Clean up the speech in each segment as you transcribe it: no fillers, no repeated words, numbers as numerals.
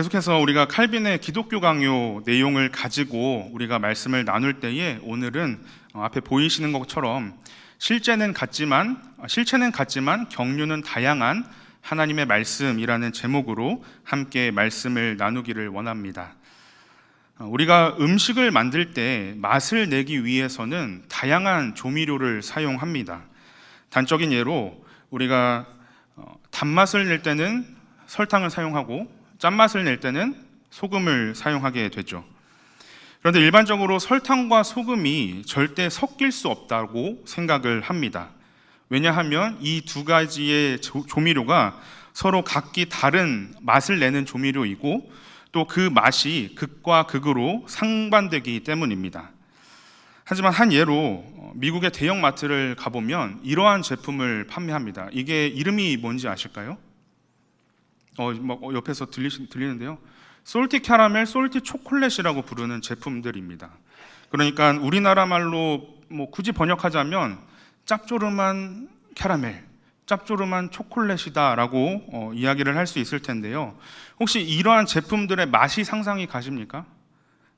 계속해서 우리가 칼빈의 기독교 강요 내용을 가지고 우리가 말씀을 나눌 때에 오늘은 앞에 보이시는 것처럼 실체는 같지만 경륜은 다양한 하나님의 말씀이라는 제목으로 함께 말씀을 나누기를 원합니다. 우리가 음식을 만들 때 맛을 내기 위해서는 다양한 조미료를 사용합니다. 단적인 예로 우리가 단맛을 낼 때는 설탕을 사용하고 짠맛을 낼 때는 소금을 사용하게 되죠. 그런데 일반적으로 설탕과 소금이 절대 섞일 수 없다고 생각을 합니다. 왜냐하면 이 두 가지의 조미료가 서로 각기 다른 맛을 내는 조미료이고 또 그 맛이 극과 극으로 상반되기 때문입니다. 하지만 한 예로 미국의 대형마트를 가보면 이러한 제품을 판매합니다. 이게 이름이 뭔지 아실까요? 옆에서 들리는데요. 솔티 캐러멜, 솔티 초콜릿이라고 부르는 제품들입니다. 그러니까 우리나라 말로 굳이 번역하자면 짭조름한 캐러멜, 짭조름한 초콜릿이다라고 이야기를 할 수 있을 텐데요. 혹시 이러한 제품들의 맛이 상상이 가십니까?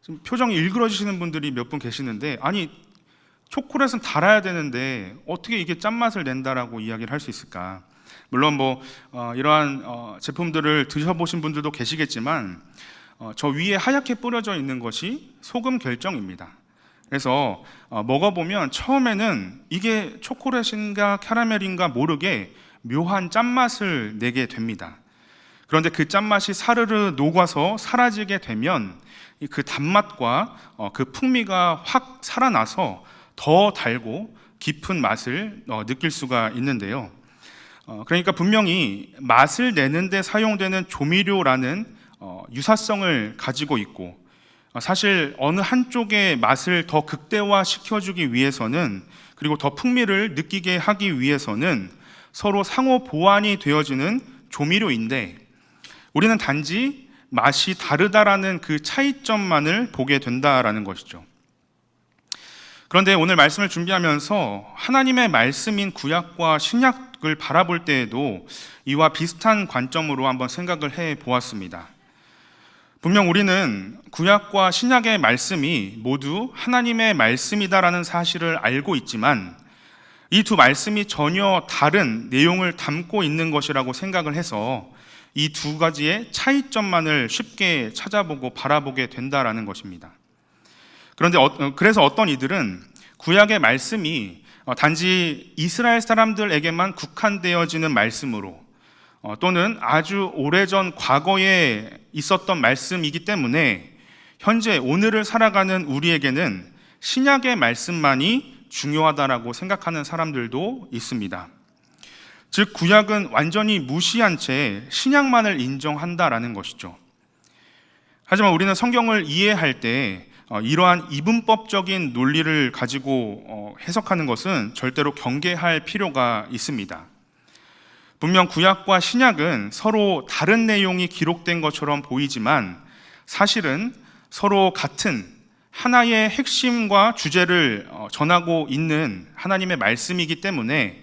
지금 표정이 일그러지시는 분들이 몇 분 계시는데, 아니 초콜릿은 달아야 되는데 어떻게 이게 짠맛을 낸다라고 이야기를 할 수 있을까? 물론 이러한 제품들을 드셔보신 분들도 계시겠지만 저 위에 하얗게 뿌려져 있는 것이 소금 결정입니다. 그래서 먹어보면 처음에는 이게 초콜릿인가 캐러멜인가 모르게 묘한 짠맛을 내게 됩니다. 그런데 그 짠맛이 사르르 녹아서 사라지게 되면 그 단맛과 그 풍미가 확 살아나서 더 달고 깊은 맛을 느낄 수가 있는데요. 그러니까 분명히 맛을 내는데 사용되는 조미료라는 유사성을 가지고 있고, 사실 어느 한쪽의 맛을 더 극대화시켜주기 위해서는, 그리고 더 풍미를 느끼게 하기 위해서는 서로 상호 보완이 되어지는 조미료인데, 우리는 단지 맛이 다르다라는 그 차이점만을 보게 된다라는 것이죠. 그런데 오늘 말씀을 준비하면서 하나님의 말씀인 구약과 신약을 바라볼 때에도 이와 비슷한 관점으로 한번 생각을 해 보았습니다. 분명 우리는 구약과 신약의 말씀이 모두 하나님의 말씀이다라는 사실을 알고 있지만 이 두 말씀이 전혀 다른 내용을 담고 있는 것이라고 생각을 해서 이 두 가지의 차이점만을 쉽게 찾아보고 바라보게 된다라는 것입니다. 그런데 그래서 어떤 이들은 구약의 말씀이 단지 이스라엘 사람들에게만 국한되어지는 말씀으로 또는 아주 오래전 과거에 있었던 말씀이기 때문에 현재 오늘을 살아가는 우리에게는 신약의 말씀만이 중요하다라고 생각하는 사람들도 있습니다. 즉 구약은 완전히 무시한 채 신약만을 인정한다라는 것이죠. 하지만 우리는 성경을 이해할 때 이러한 이분법적인 논리를 가지고 해석하는 것은 절대로 경계할 필요가 있습니다. 분명 구약과 신약은 서로 다른 내용이 기록된 것처럼 보이지만 사실은 서로 같은 하나의 핵심과 주제를 전하고 있는 하나님의 말씀이기 때문에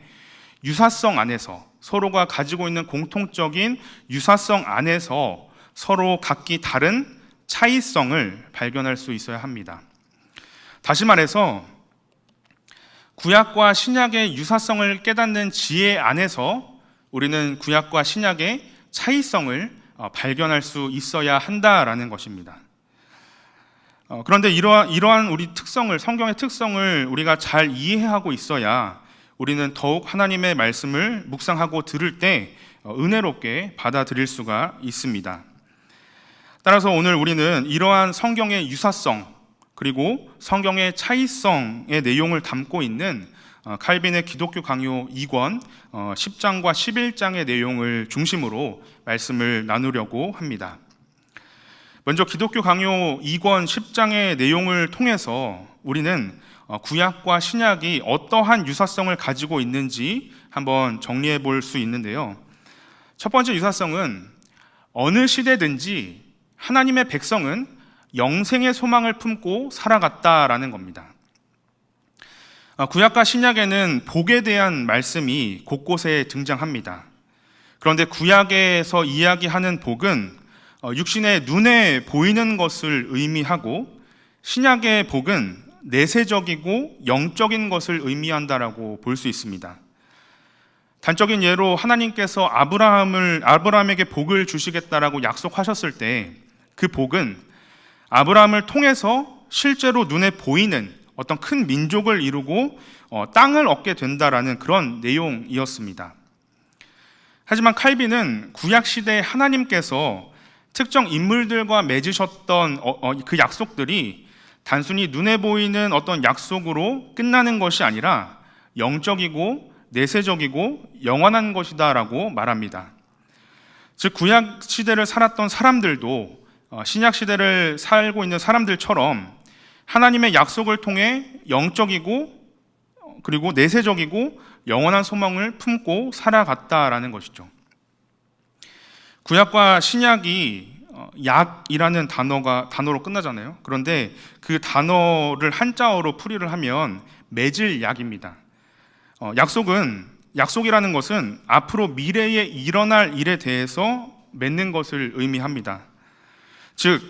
유사성 안에서, 서로가 가지고 있는 공통적인 유사성 안에서 서로 각기 다른 차이성을 발견할 수 있어야 합니다. 다시 말해서 구약과 신약의 유사성을 깨닫는 지혜 안에서 우리는 구약과 신약의 차이성을 발견할 수 있어야 한다라는 것입니다. 그런데 이러한 우리 특성을, 성경의 특성을 우리가 잘 이해하고 있어야 우리는 더욱 하나님의 말씀을 묵상하고 들을 때 은혜롭게 받아들일 수가 있습니다. 따라서 오늘 우리는 이러한 성경의 유사성 그리고 성경의 차이성의 내용을 담고 있는 칼빈의 기독교 강요 2권 10장과 11장의 내용을 중심으로 말씀을 나누려고 합니다. 먼저 기독교 강요 2권 10장의 내용을 통해서 우리는 구약과 신약이 어떠한 유사성을 가지고 있는지 한번 정리해 볼 수 있는데요. 첫 번째 유사성은 어느 시대든지 하나님의 백성은 영생의 소망을 품고 살아갔다라는 겁니다. 구약과 신약에는 복에 대한 말씀이 곳곳에 등장합니다. 그런데 구약에서 이야기하는 복은 육신의 눈에 보이는 것을 의미하고, 신약의 복은 내세적이고 영적인 것을 의미한다라고 볼 수 있습니다. 단적인 예로 하나님께서 아브라함에게 복을 주시겠다라고 약속하셨을 때 그 복은 아브라함을 통해서 실제로 눈에 보이는 어떤 큰 민족을 이루고 땅을 얻게 된다라는 그런 내용이었습니다. 하지만 칼빈은 구약 시대에 하나님께서 특정 인물들과 맺으셨던 그 약속들이 단순히 눈에 보이는 어떤 약속으로 끝나는 것이 아니라 영적이고 내세적이고 영원한 것이다라고 말합니다. 즉 구약 시대를 살았던 사람들도 신약 시대를 살고 있는 사람들처럼 하나님의 약속을 통해 영적이고 그리고 내세적이고 영원한 소망을 품고 살아갔다라는 것이죠. 구약과 신약이 약이라는 단어로 끝나잖아요. 그런데 그 단어를 한자어로 풀이를 하면 맺을 약입니다. 약속이라는 것은 앞으로 미래에 일어날 일에 대해서 맺는 것을 의미합니다. 즉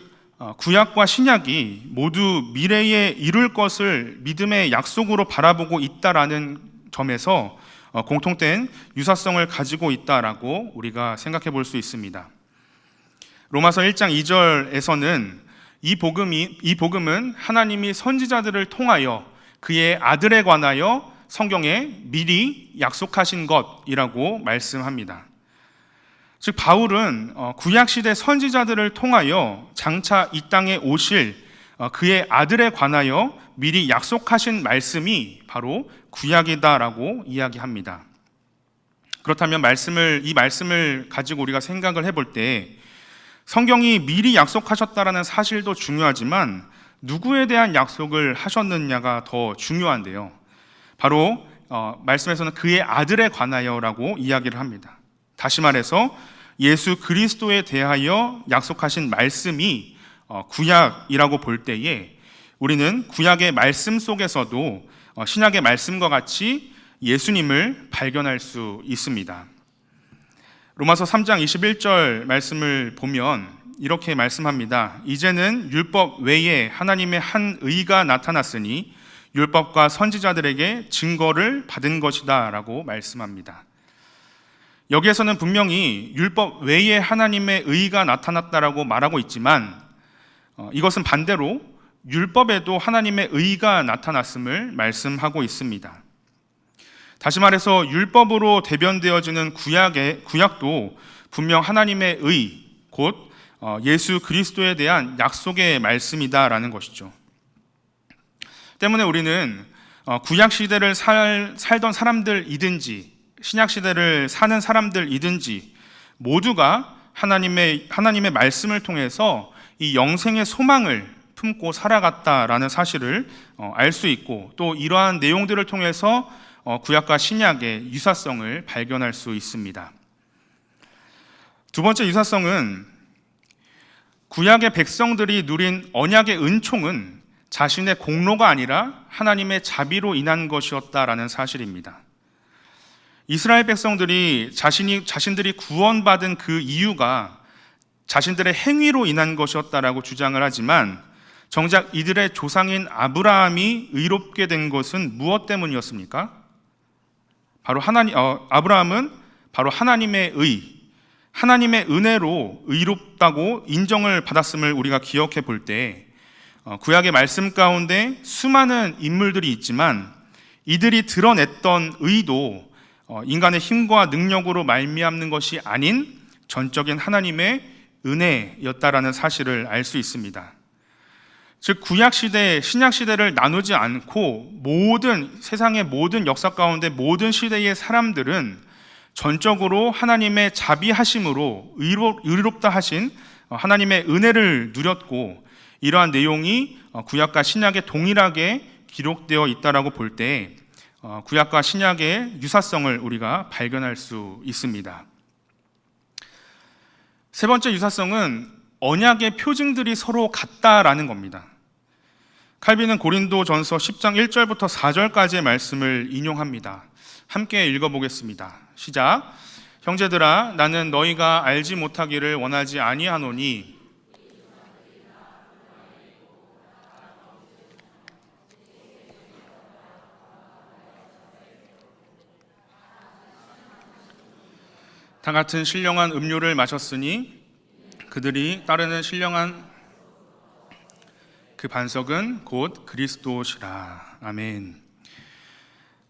구약과 신약이 모두 미래에 이룰 것을 믿음의 약속으로 바라보고 있다라는 점에서 공통된 유사성을 가지고 있다라고 우리가 생각해 볼 수 있습니다. 로마서 1장 2절에서는 이 복음은 하나님이 선지자들을 통하여 그의 아들에 관하여 성경에 미리 약속하신 것이라고 말씀합니다. 즉 바울은 구약시대 선지자들을 통하여 장차 이 땅에 오실 그의 아들에 관하여 미리 약속하신 말씀이 바로 구약이다라고 이야기합니다. 그렇다면 이 말씀을 가지고 우리가 생각을 해볼 때 성경이 미리 약속하셨다라는 사실도 중요하지만 누구에 대한 약속을 하셨느냐가 더 중요한데요. 바로 말씀에서는 그의 아들에 관하여라고 이야기를 합니다. 다시 말해서 예수 그리스도에 대하여 약속하신 말씀이 구약이라고 볼 때에 우리는 구약의 말씀 속에서도 신약의 말씀과 같이 예수님을 발견할 수 있습니다. 로마서 3장 21절 말씀을 보면 이렇게 말씀합니다. 이제는 율법 외에 하나님의 한 의가 나타났으니 율법과 선지자들에게 증거를 받은 것이다 라고 말씀합니다. 여기에서는 분명히 율법 외에 하나님의 의가 나타났다라고 말하고 있지만 이것은 반대로 율법에도 하나님의 의가 나타났음을 말씀하고 있습니다. 다시 말해서 율법으로 대변되어지는 구약도 분명 하나님의 의, 곧 예수 그리스도에 대한 약속의 말씀이다라는 것이죠. 때문에 우리는 구약 시대를 살던 사람들이든지 신약 시대를 사는 사람들이든지 모두가 하나님의 말씀을 통해서 이 영생의 소망을 품고 살아갔다라는 사실을 알 수 있고 또 이러한 내용들을 통해서 구약과 신약의 유사성을 발견할 수 있습니다. 두 번째 유사성은 구약의 백성들이 누린 언약의 은총은 자신의 공로가 아니라 하나님의 자비로 인한 것이었다라는 사실입니다. 이스라엘 백성들이 자신들이 구원받은 그 이유가 자신들의 행위로 인한 것이었다라고 주장을 하지만 정작 이들의 조상인 아브라함이 의롭게 된 것은 무엇 때문이었습니까? 아브라함은 바로 하나님의 하나님의 은혜로 의롭다고 인정을 받았음을 우리가 기억해 볼 때 구약의 말씀 가운데 수많은 인물들이 있지만 이들이 드러냈던 의도 인간의 힘과 능력으로 말미암는 것이 아닌 전적인 하나님의 은혜였다라는 사실을 알 수 있습니다. 즉 구약 시대, 신약 시대를 나누지 않고 세상의 모든 역사 가운데 모든 시대의 사람들은 전적으로 하나님의 자비하심으로 의롭다 하신 하나님의 은혜를 누렸고 이러한 내용이 구약과 신약에 동일하게 기록되어 있다라고 볼 때 구약과 신약의 유사성을 우리가 발견할 수 있습니다. 세 번째 유사성은 언약의 표징들이 서로 같다라는 겁니다. 칼빈은 고린도전서 10장 1절부터 4절까지의 말씀을 인용합니다. 함께 읽어보겠습니다. 시작. 형제들아, 나는 너희가 알지 못하기를 원하지 아니하노니 다 같은 신령한 음료를 마셨으니 그들이 따르는 신령한 그 반석은 곧 그리스도시라. 아멘.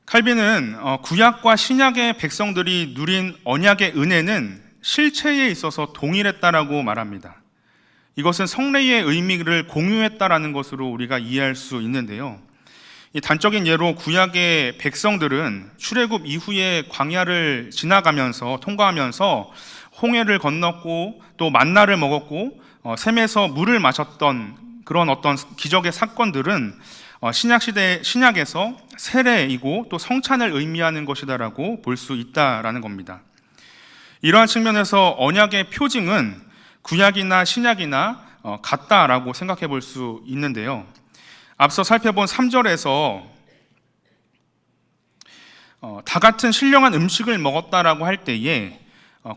칼빈은 구약과 신약의 백성들이 누린 언약의 은혜는 실체에 있어서 동일했다라고 말합니다. 이것은 성례의 의미를 공유했다라는 것으로 우리가 이해할 수 있는데요. 이 단적인 예로 구약의 백성들은 출애굽 이후에 광야를 지나가면서 통과하면서 홍해를 건넜고 또 만나를 먹었고 샘에서 물을 마셨던 그런 어떤 기적의 사건들은 신약에서 세례이고 또 성찬을 의미하는 것이다라고 볼 수 있다라는 겁니다. 이러한 측면에서 언약의 표징은 구약이나 신약이나 같다라고 생각해 볼 수 있는데요. 앞서 살펴본 3절에서 다 같은 신령한 음식을 먹었다라고 할 때에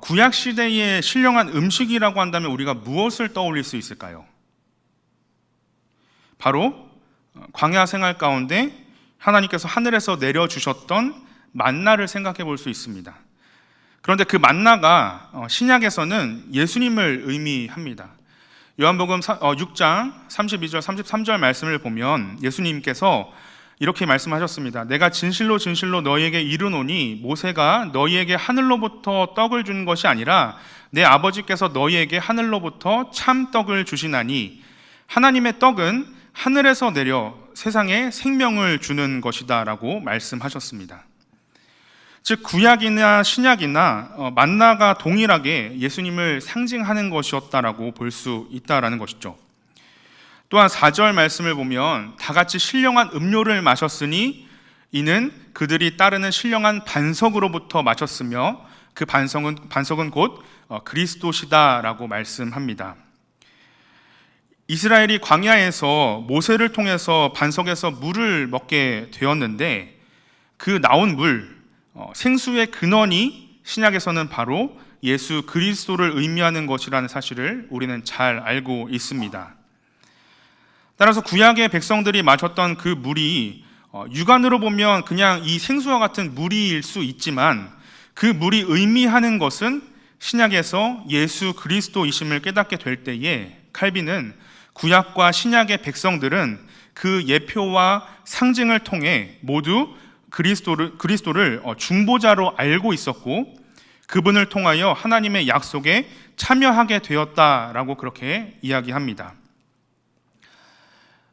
구약 시대의 신령한 음식이라고 한다면 우리가 무엇을 떠올릴 수 있을까요? 바로 광야 생활 가운데 하나님께서 하늘에서 내려주셨던 만나를 생각해 볼 수 있습니다. 그런데 그 만나가 신약에서는 예수님을 의미합니다. 요한복음 6장 32절 33절 말씀을 보면 예수님께서 이렇게 말씀하셨습니다. 내가 진실로 진실로 너희에게 이르노니 모세가 너희에게 하늘로부터 떡을 준 것이 아니라 내 아버지께서 너희에게 하늘로부터 참 떡을 주시나니 하나님의 떡은 하늘에서 내려 세상에 생명을 주는 것이다 라고 말씀하셨습니다. 즉 구약이나 신약이나 만나가 동일하게 예수님을 상징하는 것이었다라고 볼 수 있다라는 것이죠. 또한 4절 말씀을 보면 다 같이 신령한 음료를 마셨으니 이는 그들이 따르는 신령한 반석으로부터 마셨으며 그 반석은 곧 그리스도시다라고 말씀합니다. 이스라엘이 광야에서 모세를 통해서 반석에서 물을 먹게 되었는데 그 나온 물, 생수의 근원이 신약에서는 바로 예수 그리스도를 의미하는 것이라는 사실을 우리는 잘 알고 있습니다. 따라서 구약의 백성들이 마셨던 그 물이 육안으로 보면 그냥 이 생수와 같은 물일 수 있지만 그 물이 의미하는 것은 신약에서 예수 그리스도이심을 깨닫게 될 때에 칼빈은 구약과 신약의 백성들은 그 예표와 상징을 통해 모두 그리스도를 중보자로 알고 있었고 그분을 통하여 하나님의 약속에 참여하게 되었다라고 그렇게 이야기합니다.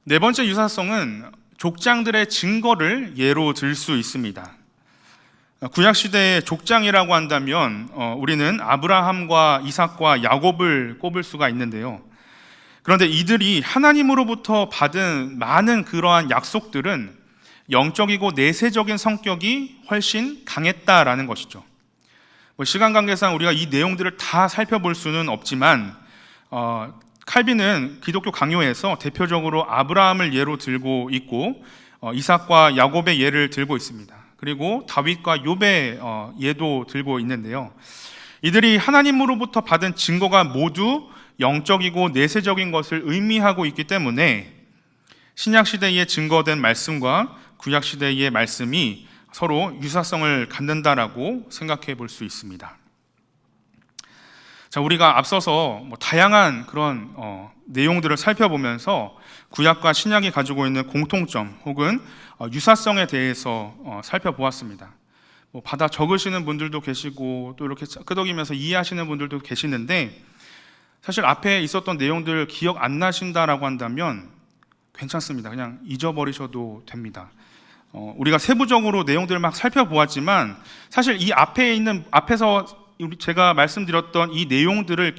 네 번째 유사성은 족장들의 증거를 예로 들 수 있습니다. 구약시대의 족장이라고 한다면 우리는 아브라함과 이삭과 야곱을 꼽을 수가 있는데요. 그런데 이들이 하나님으로부터 받은 많은 그러한 약속들은 영적이고 내세적인 성격이 훨씬 강했다라는 것이죠. 시간 관계상 우리가 이 내용들을 다 살펴볼 수는 없지만 칼빈은 기독교 강요에서 대표적으로 아브라함을 예로 들고 있고 이삭과 야곱의 예를 들고 있습니다. 그리고 다윗과 욥의 예도 들고 있는데요. 이들이 하나님으로부터 받은 증거가 모두 영적이고 내세적인 것을 의미하고 있기 때문에 신약시대에 증거된 말씀과 구약시대의 말씀이 서로 유사성을 갖는다라고 생각해 볼 수 있습니다. 자, 우리가 앞서서 다양한 그런 내용들을 살펴보면서 구약과 신약이 가지고 있는 공통점 혹은 유사성에 대해서 살펴보았습니다. 받아 적으시는 분들도 계시고 또 이렇게 끄덕이면서 이해하시는 분들도 계시는데 사실 앞에 있었던 내용들 기억 안 나신다라고 한다면 괜찮습니다. 그냥 잊어버리셔도 됩니다. 우리가 세부적으로 내용들을 막 살펴보았지만 사실 이 앞에서 제가 말씀드렸던 이 내용들을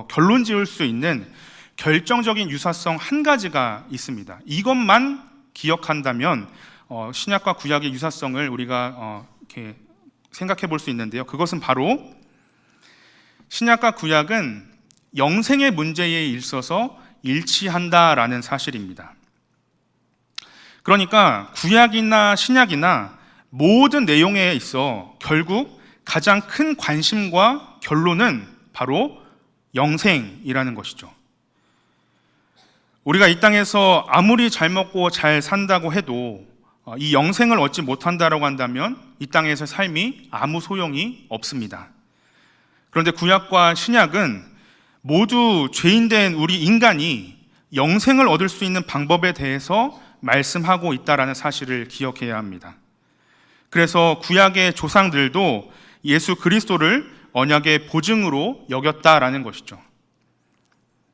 결론 지을 수 있는 결정적인 유사성 한 가지가 있습니다. 이것만 기억한다면 신약과 구약의 유사성을 우리가 이렇게 생각해 볼 수 있는데요. 그것은 바로 신약과 구약은 영생의 문제에 있어서 일치한다라는 사실입니다. 그러니까 구약이나 신약이나 모든 내용에 있어 결국 가장 큰 관심과 결론은 바로 영생이라는 것이죠. 우리가 이 땅에서 아무리 잘 먹고 잘 산다고 해도 이 영생을 얻지 못한다라고 한다면 이 땅에서 삶이 아무 소용이 없습니다. 그런데 구약과 신약은 모두 죄인된 우리 인간이 영생을 얻을 수 있는 방법에 대해서 말씀하고 있다는 사실을 기억해야 합니다. 그래서 구약의 조상들도 예수 그리스도를 언약의 보증으로 여겼다라는 것이죠.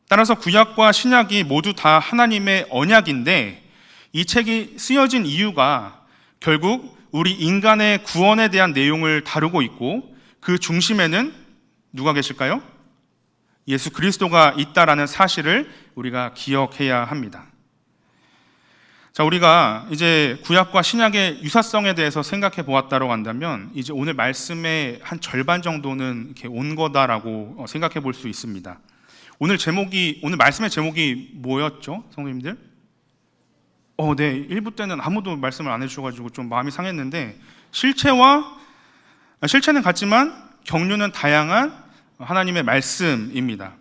따라서 구약과 신약이 모두 다 하나님의 언약인데 이 책이 쓰여진 이유가 결국 우리 인간의 구원에 대한 내용을 다루고 있고 그 중심에는 누가 계실까요? 예수 그리스도가 있다라는 사실을 우리가 기억해야 합니다. 자, 우리가 이제 구약과 신약의 유사성에 대해서 생각해 보았다고 한다면 이제 오늘 말씀의 한 절반 정도는 이렇게 온 거다라고 생각해 볼 수 있습니다. 오늘 말씀의 제목이 뭐였죠, 성도님들? 네, 1부 때는 아무도 말씀을 안 해주셔가지고 좀 마음이 상했는데 실체는 같지만 경륜은 다양한 하나님의 말씀입니다.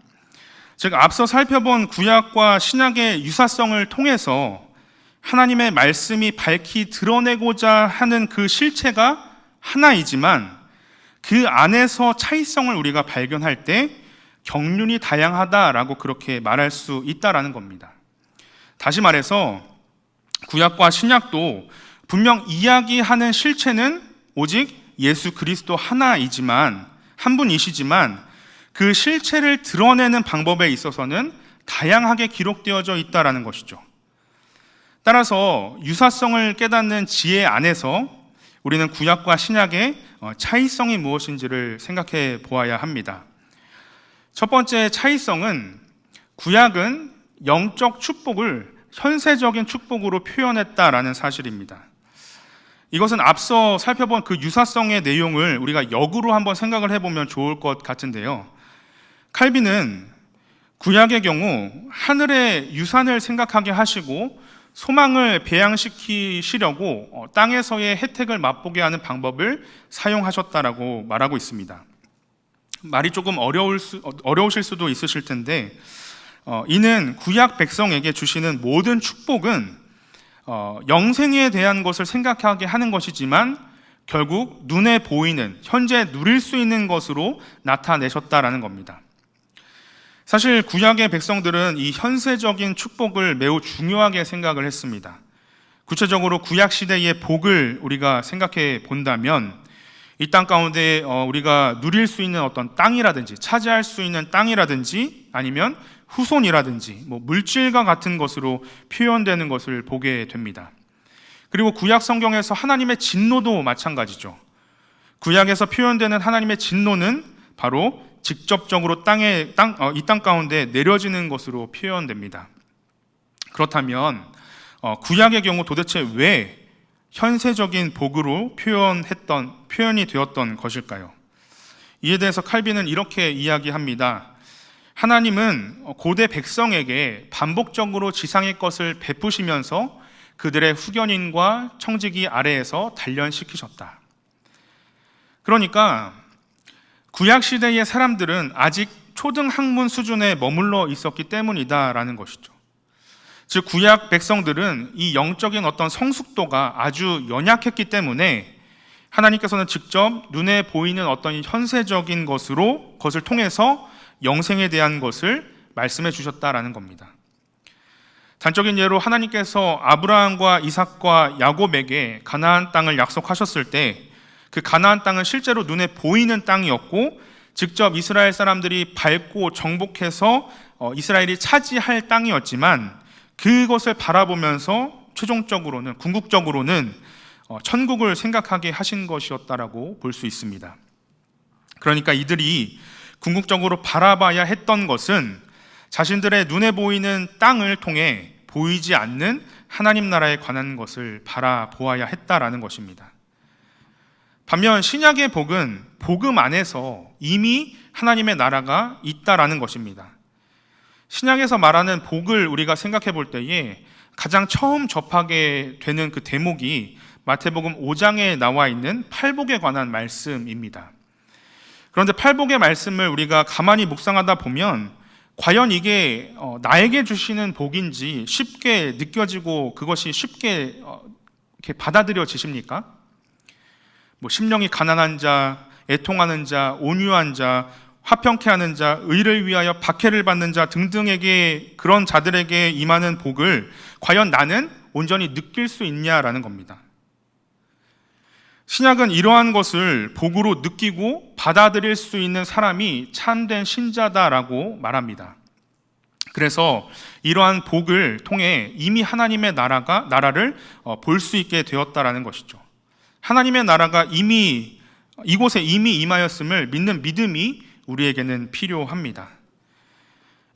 즉 앞서 살펴본 구약과 신약의 유사성을 통해서 하나님의 말씀이 밝히 드러내고자 하는 그 실체가 하나이지만 그 안에서 차이성을 우리가 발견할 때 경륜이 다양하다라고 그렇게 말할 수 있다라는 겁니다. 다시 말해서 구약과 신약도 분명 이야기하는 실체는 오직 예수 그리스도 하나이지만 한 분이시지만 그 실체를 드러내는 방법에 있어서는 다양하게 기록되어져 있다라는 것이죠. 따라서 유사성을 깨닫는 지혜 안에서 우리는 구약과 신약의 차이성이 무엇인지를 생각해 보아야 합니다. 첫 번째 차이성은 구약은 영적 축복을 현세적인 축복으로 표현했다라는 사실입니다. 이것은 앞서 살펴본 그 유사성의 내용을 우리가 역으로 한번 생각을 해보면 좋을 것 같은데요. 칼빈은 구약의 경우 하늘의 유산을 생각하게 하시고 소망을 배양시키시려고 땅에서의 혜택을 맛보게 하는 방법을 사용하셨다라고 말하고 있습니다. 말이 조금 어려우실 수도 있으실 텐데 이는 구약 백성에게 주시는 모든 축복은 영생에 대한 것을 생각하게 하는 것이지만 결국 눈에 보이는 현재 누릴 수 있는 것으로 나타내셨다라는 겁니다. 사실 구약의 백성들은 이 현세적인 축복을 매우 중요하게 생각을 했습니다. 구체적으로 구약 시대의 복을 우리가 생각해 본다면 이 땅 가운데 우리가 누릴 수 있는 어떤 땅이라든지 차지할 수 있는 땅이라든지 아니면 후손이라든지 물질과 같은 것으로 표현되는 것을 보게 됩니다. 그리고 구약 성경에서 하나님의 진노도 마찬가지죠. 구약에서 표현되는 하나님의 진노는 바로 직접적으로 이 땅 가운데 내려지는 것으로 표현됩니다. 그렇다면 구약의 경우 도대체 왜 현세적인 복으로 표현이 되었던 것일까요? 이에 대해서 칼빈은 이렇게 이야기합니다. 하나님은 고대 백성에게 반복적으로 지상의 것을 베푸시면서 그들의 후견인과 청지기 아래에서 단련시키셨다. 그러니까 구약 시대의 사람들은 아직 초등 학문 수준에 머물러 있었기 때문이다라는 것이죠. 즉 구약 백성들은 이 영적인 어떤 성숙도가 아주 연약했기 때문에 하나님께서는 직접 눈에 보이는 어떤 현세적인 것을 통해서 영생에 대한 것을 말씀해 주셨다라는 겁니다. 단적인 예로 하나님께서 아브라함과 이삭과 야곱에게 가나안 땅을 약속하셨을 때 그 가나안 땅은 실제로 눈에 보이는 땅이었고 직접 이스라엘 사람들이 밟고 정복해서 이스라엘이 차지할 땅이었지만 그것을 바라보면서 최종적으로는 궁극적으로는 천국을 생각하게 하신 것이었다라고 볼 수 있습니다. 그러니까 이들이 궁극적으로 바라봐야 했던 것은 자신들의 눈에 보이는 땅을 통해 보이지 않는 하나님 나라에 관한 것을 바라보아야 했다라는 것입니다. 반면 신약의 복은 복음 안에서 이미 하나님의 나라가 있다라는 것입니다. 신약에서 말하는 복을 우리가 생각해 볼 때에 가장 처음 접하게 되는 그 대목이 마태복음 5장에 나와 있는 팔복에 관한 말씀입니다. 그런데 팔복의 말씀을 우리가 가만히 묵상하다 보면 과연 이게 나에게 주시는 복인지 쉽게 느껴지고 그것이 쉽게 이렇게 받아들여지십니까? 뭐 심령이 가난한 자, 애통하는 자, 온유한 자, 화평케 하는 자, 의를 위하여 박해를 받는 자 등등에게, 그런 자들에게 임하는 복을 과연 나는 온전히 느낄 수 있냐라는 겁니다. 신약은 이러한 것을 복으로 느끼고 받아들일 수 있는 사람이 참된 신자다라고 말합니다. 그래서 이러한 복을 통해 이미 하나님의 나라를 볼 수 있게 되었다라는 것이죠. 하나님의 나라가 이미 이곳에 이미 임하였음을 믿는 믿음이 우리에게는 필요합니다.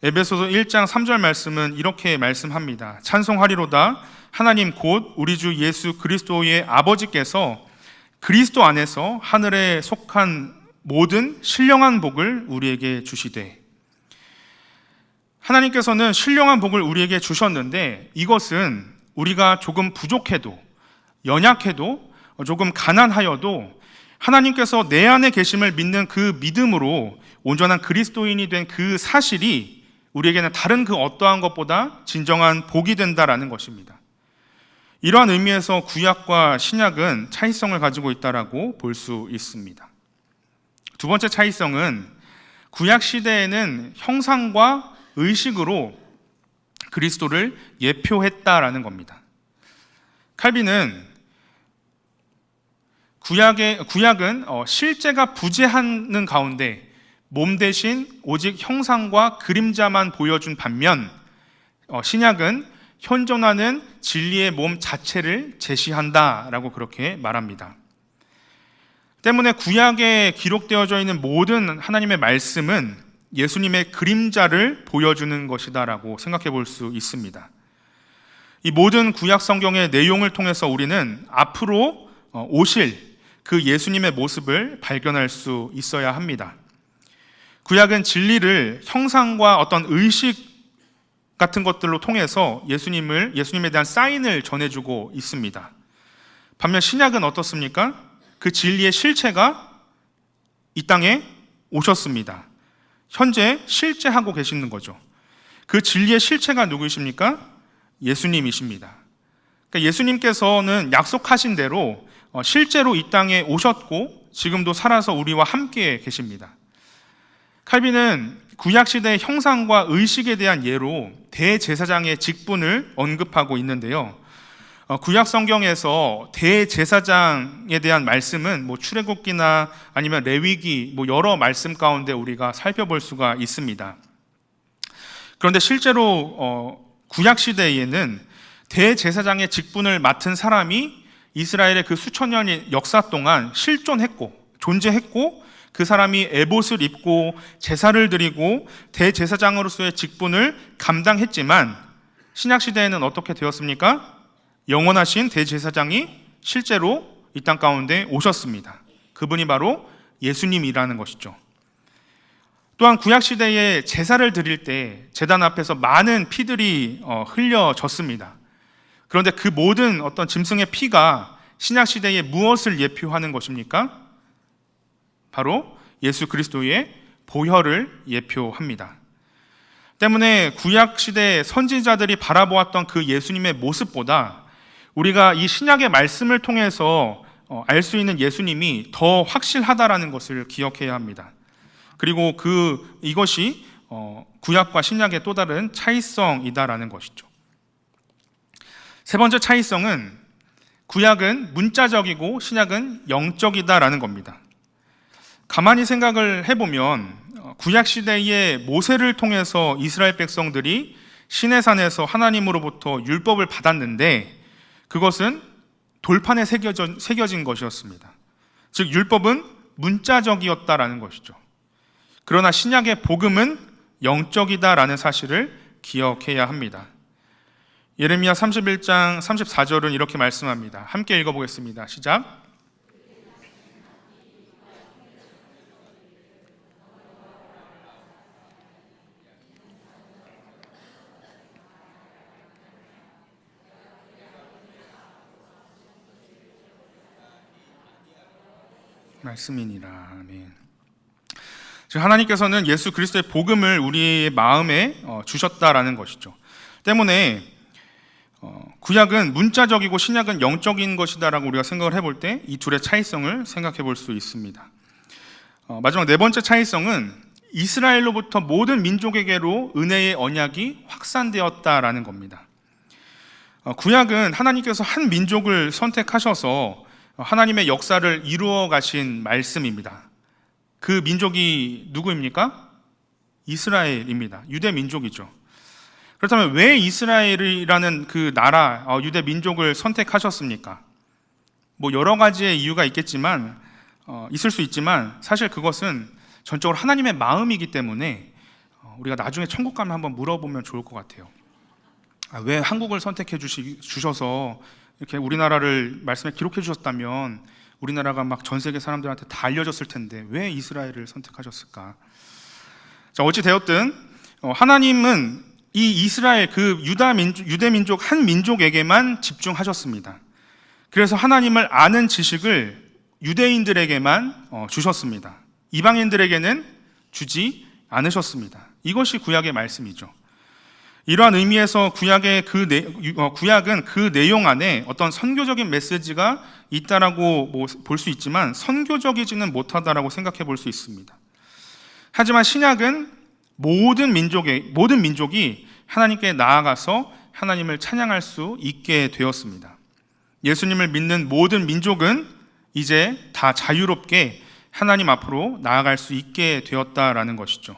에베소서 1장 3절 말씀은 이렇게 말씀합니다. 찬송하리로다 하나님 곧 우리 주 예수 그리스도의 아버지께서 그리스도 안에서 하늘에 속한 모든 신령한 복을 우리에게 주시되, 하나님께서는 신령한 복을 우리에게 주셨는데 이것은 우리가 조금 부족해도, 연약해도, 조금 가난하여도 하나님께서 내 안에 계심을 믿는 그 믿음으로 온전한 그리스도인이 된 그 사실이 우리에게는 다른 그 어떠한 것보다 진정한 복이 된다라는 것입니다. 이러한 의미에서 구약과 신약은 차이성을 가지고 있다라고 볼 수 있습니다. 두 번째 차이성은 구약 시대에는 형상과 의식으로 그리스도를 예표했다라는 겁니다. 칼빈은 구약은 실제가 부재하는 가운데 몸 대신 오직 형상과 그림자만 보여준 반면 신약은 현존하는 진리의 몸 자체를 제시한다라고 그렇게 말합니다. 때문에 구약에 기록되어져 있는 모든 하나님의 말씀은 예수님의 그림자를 보여주는 것이다라고 생각해 볼 수 있습니다. 이 모든 구약 성경의 내용을 통해서 우리는 앞으로 오실 그 예수님의 모습을 발견할 수 있어야 합니다. 구약은 진리를 형상과 어떤 의식 같은 것들로 통해서 예수님에 대한 사인을 전해주고 있습니다. 반면 신약은 어떻습니까? 그 진리의 실체가 이 땅에 오셨습니다. 현재 실제하고 계시는 거죠. 그 진리의 실체가 누구이십니까? 예수님이십니다. 그러니까 예수님께서는 약속하신 대로 실제로 이 땅에 오셨고 지금도 살아서 우리와 함께 계십니다. 칼빈은 구약시대의 형상과 의식에 대한 예로 대제사장의 직분을 언급하고 있는데요. 구약 성경에서 대제사장에 대한 말씀은 출애굽기나 아니면 레위기 여러 말씀 가운데 우리가 살펴볼 수가 있습니다. 그런데 실제로 구약 시대에는 대제사장의 직분을 맡은 사람이 이스라엘의 그 수천 년의 역사 동안 존재했고 그 사람이 에봇을 입고 제사를 드리고 대제사장으로서의 직분을 감당했지만 신약 시대에는 어떻게 되었습니까? 영원하신 대제사장이 실제로 이 땅 가운데 오셨습니다. 그분이 바로 예수님이라는 것이죠. 또한 구약 시대에 제사를 드릴 때 제단 앞에서 많은 피들이 흘려졌습니다. 그런데 그 모든 어떤 짐승의 피가 신약 시대에 무엇을 예표하는 것입니까? 바로 예수 그리스도의 보혈을 예표합니다. 때문에 구약 시대 선지자들이 바라보았던 그 예수님의 모습보다 우리가 이 신약의 말씀을 통해서 알 수 있는 예수님이 더 확실하다라는 것을 기억해야 합니다. 그리고 이것이 구약과 신약의 또 다른 차이성이다라는 것이죠. 세 번째 차이성은 구약은 문자적이고 신약은 영적이다라는 겁니다. 가만히 생각을 해보면 구약 시대의 모세를 통해서 이스라엘 백성들이 시내산에서 하나님으로부터 율법을 받았는데 그것은 돌판에 새겨진 것이었습니다. 즉 율법은 문자적이었다라는 것이죠. 그러나 신약의 복음은 영적이다라는 사실을 기억해야 합니다. 예레미야 31장 34절은 이렇게 말씀합니다. 함께 읽어보겠습니다. 시작. 말씀이니라. 아멘. 즉 하나님께서는 예수 그리스도의 복음을 우리의 마음에 주셨다라는 것이죠. 때문에 구약은 문자적이고 신약은 영적인 것이다라고 우리가 생각을 해볼 때 이 둘의 차이성을 생각해 볼 수 있습니다. 마지막 네 번째 차이성은 이스라엘로부터 모든 민족에게로 은혜의 언약이 확산되었다라는 겁니다. 구약은 하나님께서 한 민족을 선택하셔서 하나님의 역사를 이루어 가신 말씀입니다. 그 민족이 누구입니까? 이스라엘입니다. 유대 민족이죠. 그렇다면 왜 이스라엘이라는 그 나라, 유대 민족을 선택하셨습니까? 뭐 여러 가지의 이유가 있겠지만, 있을 수 있지만 사실 그것은 전적으로 하나님의 마음이기 때문에 우리가 나중에 천국 가면 한번 물어보면 좋을 것 같아요. 왜 한국을 선택해 주셔서 이렇게 우리나라를 말씀에 기록해 주셨다면 우리나라가 막 전 세계 사람들한테 다 알려졌을 텐데 왜 이스라엘을 선택하셨을까? 자, 어찌 되었든 하나님은 이 이스라엘 그 유대 민족 한 민족에게만 집중하셨습니다. 그래서 하나님을 아는 지식을 유대인들에게만 주셨습니다. 이방인들에게는 주지 않으셨습니다. 이것이 구약의 말씀이죠. 이러한 의미에서 구약은 그 내용 안에 어떤 선교적인 메시지가 있다라고 볼 수 있지만 선교적이지는 못하다라고 생각해 볼 수 있습니다. 하지만 신약은 모든 민족이 하나님께 나아가서 하나님을 찬양할 수 있게 되었습니다. 예수님을 믿는 모든 민족은 이제 다 자유롭게 하나님 앞으로 나아갈 수 있게 되었다라는 것이죠.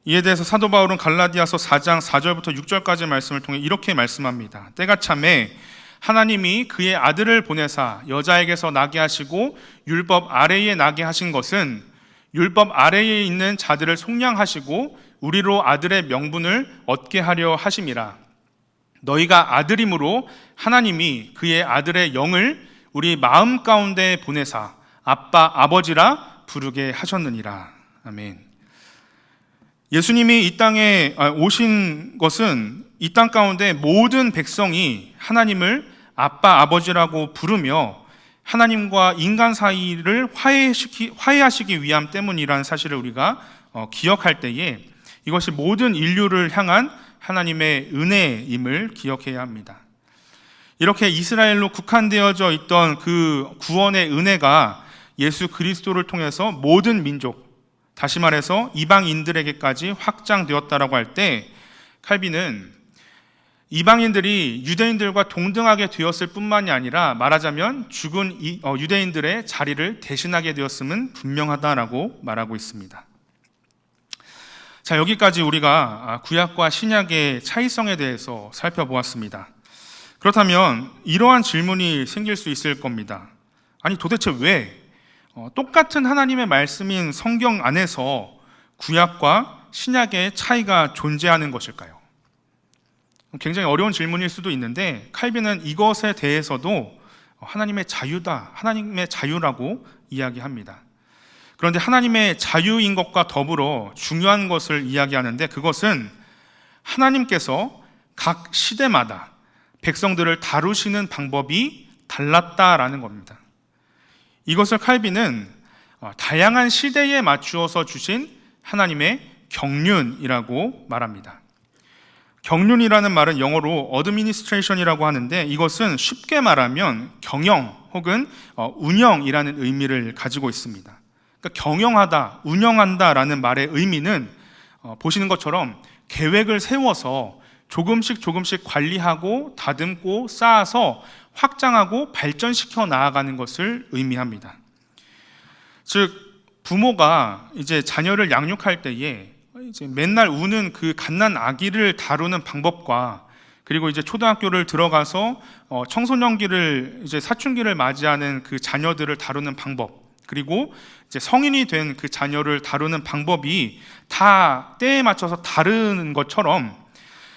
이에 대해서 사도 바울은 갈라디아서 4장 4절부터 6절까지 말씀을 통해 이렇게 말씀합니다. 때가 차매 하나님이 그의 아들을 보내사 여자에게서 나게 하시고 율법 아래에 나게 하신 것은 율법 아래에 있는 자들을 속량하시고 우리로 아들의 명분을 얻게 하려 하심이라. 너희가 아들임으로 하나님이 그의 아들의 영을 우리 마음 가운데 보내사 아빠 아버지라 부르게 하셨느니라. 아멘. 예수님이 이 땅에 오신 것은 이 땅 가운데 모든 백성이 하나님을 아빠 아버지라고 부르며 하나님과 인간 사이를 화해하시기 위함 때문이라는 사실을 우리가 기억할 때에 이것이 모든 인류를 향한 하나님의 은혜임을 기억해야 합니다. 이렇게 이스라엘로 국한되어져 있던 그 구원의 은혜가 예수 그리스도를 통해서 모든 민족, 다시 말해서 이방인들에게까지 확장되었다라고 할 때 칼빈은 이방인들이 유대인들과 동등하게 되었을 뿐만이 아니라 말하자면 죽은 유대인들의 자리를 대신하게 되었음은 분명하다라고 말하고 있습니다. 자, 여기까지 우리가 구약과 신약의 차이성에 대해서 살펴보았습니다. 그렇다면 이러한 질문이 생길 수 있을 겁니다. 아니 도대체 왜 똑같은 하나님의 말씀인 성경 안에서 구약과 신약의 차이가 존재하는 것일까요? 굉장히 어려운 질문일 수도 있는데 칼빈은 이것에 대해서도 하나님의 자유다, 하나님의 자유라고 이야기합니다. 그런데 하나님의 자유인 것과 더불어 중요한 것을 이야기하는데 그것은 하나님께서 각 시대마다 백성들을 다루시는 방법이 달랐다라는 겁니다. 이것을 칼빈은 다양한 시대에 맞추어서 주신 하나님의 경륜이라고 말합니다. 경륜이라는 말은 영어로 administration이라고 하는데 이것은 쉽게 말하면 경영 혹은 운영이라는 의미를 가지고 있습니다. 그러니까 경영하다, 운영한다라는 말의 의미는 보시는 것처럼 계획을 세워서 조금씩 관리하고 다듬고 쌓아서 확장하고 발전시켜 나아가는 것을 의미합니다. 즉 부모가 이제 자녀를 양육할 때에 이제 맨날 우는 그 갓난 아기를 다루는 방법과 그리고 이제 초등학교를 들어가서 청소년기를 이제 사춘기를 맞이하는 그 자녀들을 다루는 방법 그리고 이제 성인이 된 그 자녀를 다루는 방법이 다 때에 맞춰서 다른 것처럼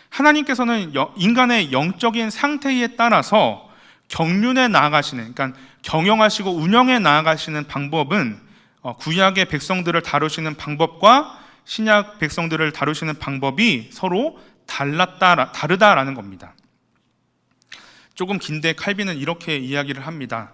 하나님께서는 인간의 영적인 상태에 따라서 경륜에 나아가시는, 그러니까 경영하시고 운영에 나아가시는 방법은 구약의 백성들을 다루시는 방법과 신약 백성들을 다루시는 방법이 서로 다르다라는 겁니다. 조금 긴데 칼빈은 이렇게 이야기를 합니다.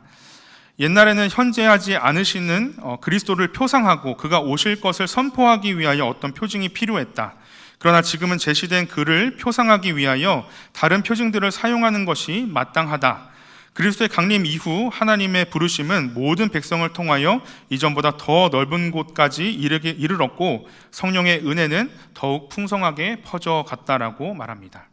옛날에는 현재하지 않으시는 그리스도를 표상하고 그가 오실 것을 선포하기 위하여 어떤 표징이 필요했다. 그러나 지금은 제시된 그를 표상하기 위하여 다른 표징들을 사용하는 것이 마땅하다. 그리스도의 강림 이후 하나님의 부르심은 모든 백성을 통하여 이전보다 더 넓은 곳까지 이르렀고 성령의 은혜는 더욱 풍성하게 퍼져갔다라고 말합니다.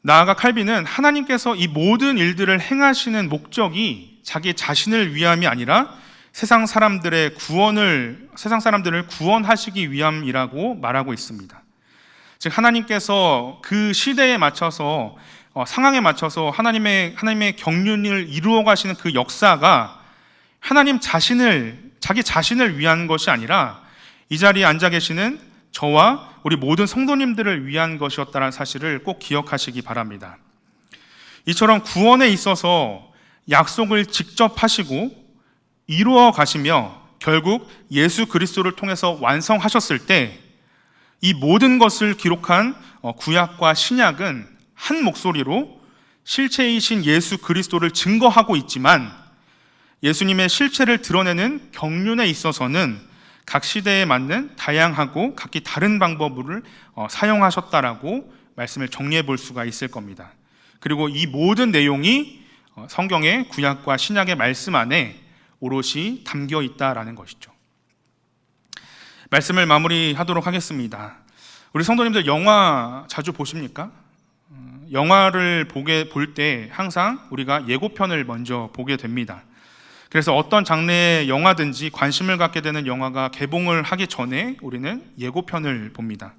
나아가 칼빈은 하나님께서 이 모든 일들을 행하시는 목적이 자기 자신을 위함이 아니라 세상 사람들을 구원하시기 위함이라고 말하고 있습니다. 즉 하나님께서 그 시대에 맞춰서 상황에 맞춰서 하나님의 경륜을 이루어 가시는 그 역사가 자기 자신을 위한 것이 아니라 이 자리에 앉아 계시는 저와 우리 모든 성도님들을 위한 것이었다는 사실을 꼭 기억하시기 바랍니다. 이처럼 구원에 있어서 약속을 직접 하시고 이루어 가시며 결국 예수 그리스도를 통해서 완성하셨을 때 이 모든 것을 기록한 구약과 신약은 한 목소리로 실체이신 예수 그리스도를 증거하고 있지만 예수님의 실체를 드러내는 경륜에 있어서는 각 시대에 맞는 다양하고 각기 다른 방법을 사용하셨다라고 말씀을 정리해 볼 수가 있을 겁니다. 그리고 이 모든 내용이 성경의 구약과 신약의 말씀 안에 오롯이 담겨 있다라는 것이죠. 말씀을 마무리하도록 하겠습니다. 우리 성도님들 영화 자주 보십니까? 영화를 볼 때 항상 우리가 예고편을 먼저 보게 됩니다. 그래서 어떤 장르의 영화든지 관심을 갖게 되는 영화가 개봉을 하기 전에 우리는 예고편을 봅니다.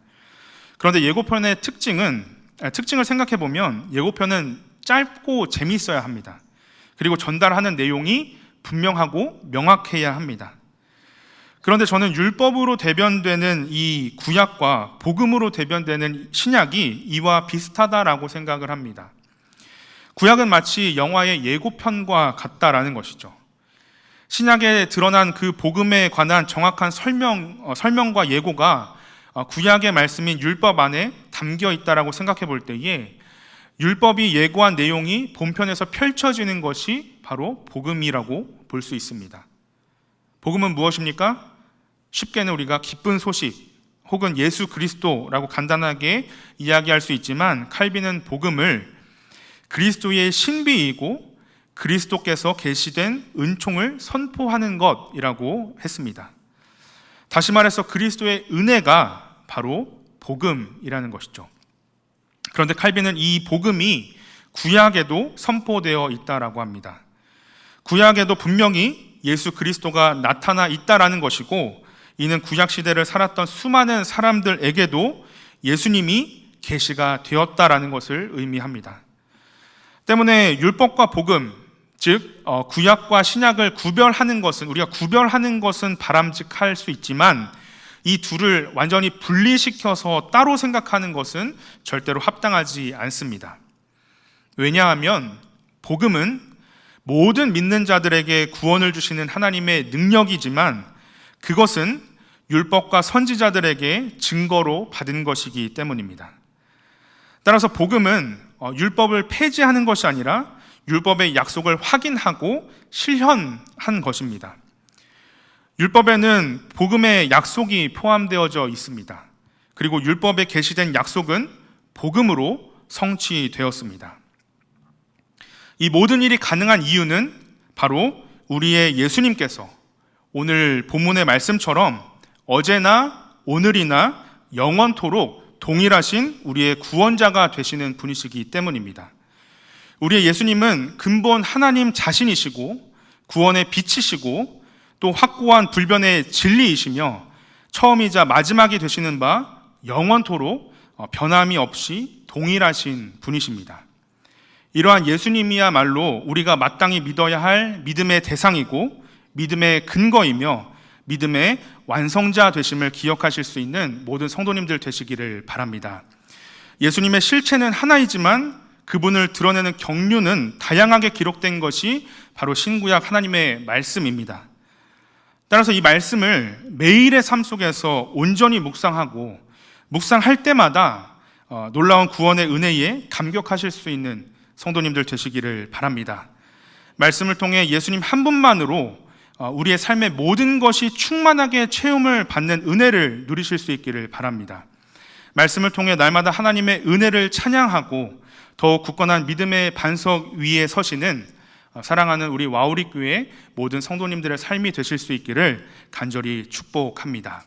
그런데 예고편의 특징을 생각해 보면 예고편은 짧고 재미있어야 합니다. 그리고 전달하는 내용이 분명하고 명확해야 합니다. 그런데 저는 율법으로 대변되는 이 구약과 복음으로 대변되는 신약이 이와 비슷하다라고 생각을 합니다. 구약은 마치 영화의 예고편과 같다라는 것이죠. 신약에 드러난 그 복음에 관한 정확한 설명과 예고가 구약의 말씀인 율법 안에 담겨 있다라고 생각해 볼 때에 율법이 예고한 내용이 본편에서 펼쳐지는 것이 바로 복음이라고 볼 수 있습니다. 복음은 무엇입니까? 쉽게는 우리가 기쁜 소식 혹은 예수 그리스도라고 간단하게 이야기할 수 있지만 칼빈은 복음을 그리스도의 신비이고 그리스도께서 계시된 은총을 선포하는 것이라고 했습니다. 다시 말해서 그리스도의 은혜가 바로 복음이라는 것이죠. 그런데 칼빈은 이 복음이 구약에도 선포되어 있다라고 합니다. 구약에도 분명히 예수 그리스도가 나타나 있다라는 것이고 이는 구약 시대를 살았던 수많은 사람들에게도 예수님이 계시가 되었다라는 것을 의미합니다. 때문에 율법과 복음, 즉 구약과 신약을 구별하는 것은 바람직할 수 있지만 이 둘을 완전히 분리시켜서 따로 생각하는 것은 절대로 합당하지 않습니다. 왜냐하면 복음은 모든 믿는 자들에게 구원을 주시는 하나님의 능력이지만 그것은 율법과 선지자들에게 증거로 받은 것이기 때문입니다. 따라서 복음은 율법을 폐지하는 것이 아니라 율법의 약속을 확인하고 실현한 것입니다. 율법에는 복음의 약속이 포함되어져 있습니다. 그리고 율법에 게시된 약속은 복음으로 성취되었습니다. 이 모든 일이 가능한 이유는 바로 우리의 예수님께서 오늘 본문의 말씀처럼 어제나 오늘이나 영원토록 동일하신 우리의 구원자가 되시는 분이시기 때문입니다. 우리의 예수님은 근본 하나님 자신이시고 구원의 빛이시고 또 확고한 불변의 진리이시며 처음이자 마지막이 되시는 바 영원토록 변함이 없이 동일하신 분이십니다. 이러한 예수님이야말로 우리가 마땅히 믿어야 할 믿음의 대상이고 믿음의 근거이며 믿음의 완성자 되심을 기억하실 수 있는 모든 성도님들 되시기를 바랍니다. 예수님의 실체는 하나이지만 그분을 드러내는 경륜은 다양하게 기록된 것이 바로 신구약 하나님의 말씀입니다. 따라서 이 말씀을 매일의 삶 속에서 온전히 묵상할 때마다 놀라운 구원의 은혜에 감격하실 수 있는 성도님들 되시기를 바랍니다. 말씀을 통해 예수님 한 분만으로 우리의 삶의 모든 것이 충만하게 체험을 받는 은혜를 누리실 수 있기를 바랍니다. 말씀을 통해 날마다 하나님의 은혜를 찬양하고 더욱 굳건한 믿음의 반석 위에 서시는 사랑하는 우리 와우리 교회 모든 성도님들의 삶이 되실 수 있기를 간절히 축복합니다.